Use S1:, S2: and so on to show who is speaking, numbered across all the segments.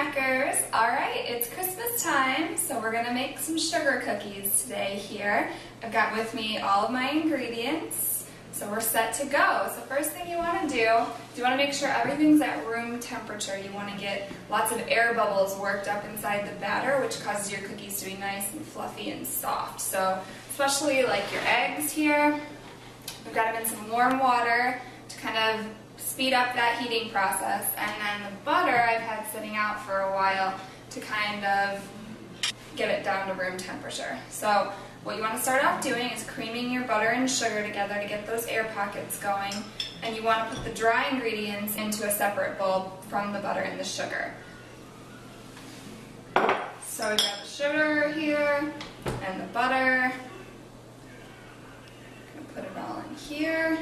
S1: snackers. Alright, it's Christmas time, so we're going to make some sugar cookies today here. I've got with me all of my ingredients, so we're set to go. So first thing you want to do is you want to make sure everything's at room temperature. You want to get lots of air bubbles worked up inside the batter, which causes your cookies to be nice and fluffy and soft. So especially like your eggs here, we've got them in some warm water to kind of speed up that heating process, and then the butter I've had sitting out for a while to kind of get it down to room temperature. So what you want to start off doing is creaming your butter and sugar together to get those air pockets going, and you want to put the dry ingredients into a separate bowl from the butter and the sugar. So we've got the sugar here and the butter. I'm going to put it all in here.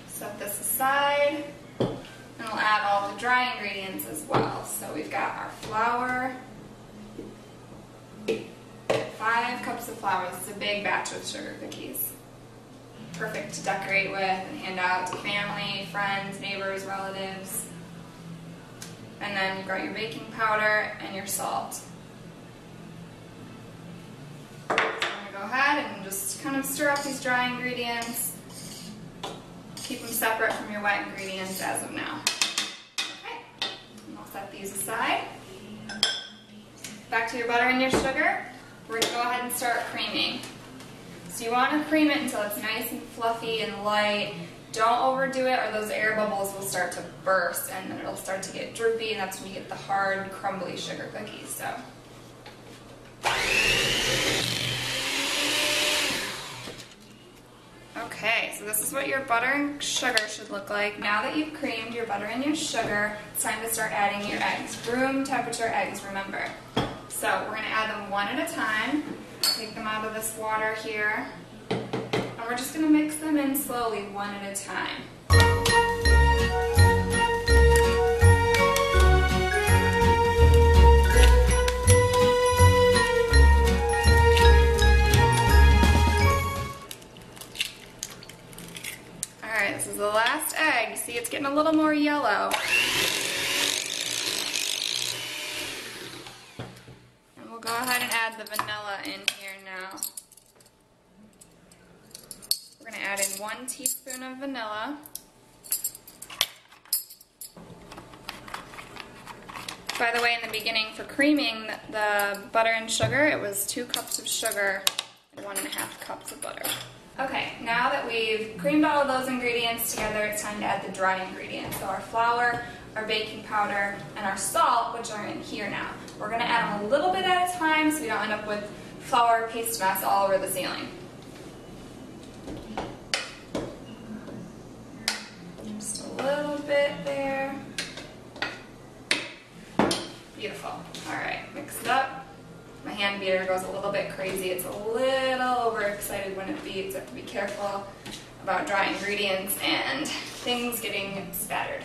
S1: Set this aside, and we'll add all the dry ingredients as well. So we've got our flour, 5 cups of flour. This is a big batch of sugar cookies. Perfect to decorate with and hand out to family, friends, neighbors, relatives. And then you've got your baking powder and your salt. So I'm going to go ahead and just kind of stir up these dry ingredients. Keep them separate from your wet ingredients as of now. Okay, and I'll set these aside. Back to your butter and your sugar. We're going to go ahead and start creaming. So you want to cream it until it's nice and fluffy and light. Don't overdo it or those air bubbles will start to burst and then it'll start to get droopy, and that's when you get the hard, crumbly sugar cookies. So. Okay, so this is what your butter and sugar should look like. Now that you've creamed your butter and your sugar, it's time to start adding your eggs. Room temperature eggs, remember. So we're going to add them one at a time. Take them out of this water here. And we're just going to mix them in slowly, one at a time. This is the last egg. You see it's getting a little more yellow. And we'll go ahead and add the vanilla in here now. We're going to add in 1 teaspoon of vanilla. By the way, in the beginning for creaming the butter and sugar, it was 2 cups of sugar and 1.5 cups of butter. Okay, now that we've creamed all of those ingredients together, it's time to add the dry ingredients. So our flour, our baking powder, and our salt, which are in here now. We're going to add them a little bit at a time so we don't end up with flour paste mess all over the ceiling. Just a little bit there. Beautiful. Alright, mix it up. My hand beater goes a little bit crazy. It's a little overexcited when it beats. I have to be careful about dry ingredients and things getting spattered.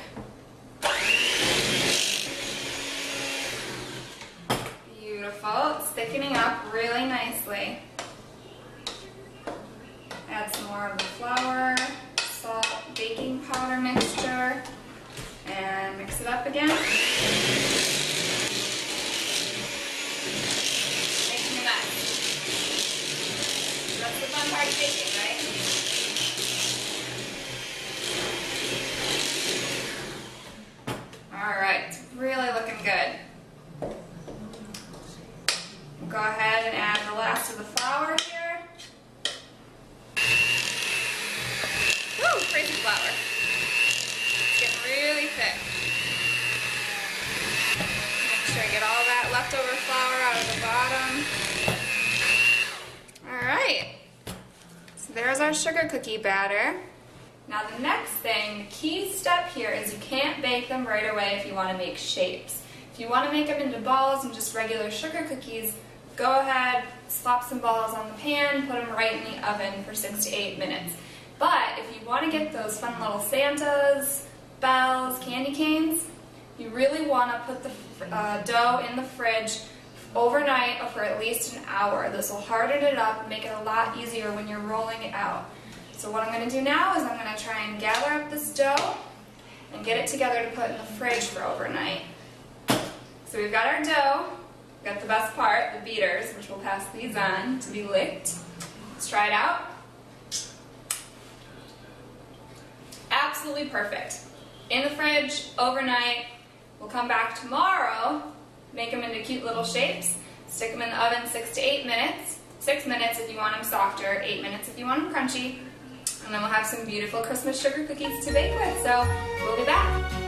S1: Beautiful. It's thickening up really nicely. Add some more of the flour, salt, baking powder mixture, and mix it up again. That's the fun part of baking, right? Alright, it's really looking good. We'll go ahead and add the last of the flour here. Woo, crazy flour. It's getting really thick. Make sure you get all that leftover flour out of the bottom. Alright, so there's our sugar cookie batter. Now the next thing, the key step here is you can't bake them right away if you want to make shapes. If you want to make them into balls and just regular sugar cookies, go ahead, slap some balls on the pan, put them right in the oven for 6 to 8 minutes. But if you want to get those fun little Santas, bells, candy canes, you really want to put the dough in the fridge overnight or for at least an hour. This will harden it up and make it a lot easier when you're rolling it out. So what I'm going to do now is I'm going to try and gather up this dough and get it together to put in the fridge for overnight. So we've got our dough, we've got the best part, the beaters, which we'll pass these on to be licked. Let's try it out. Absolutely perfect. In the fridge, overnight. We'll come back tomorrow, make them into cute little shapes, stick them in the oven 6 to 8 minutes. 6 minutes if you want them softer, 8 minutes if you want them crunchy. And then we'll have some beautiful Christmas sugar cookies to bake with, so we'll be back.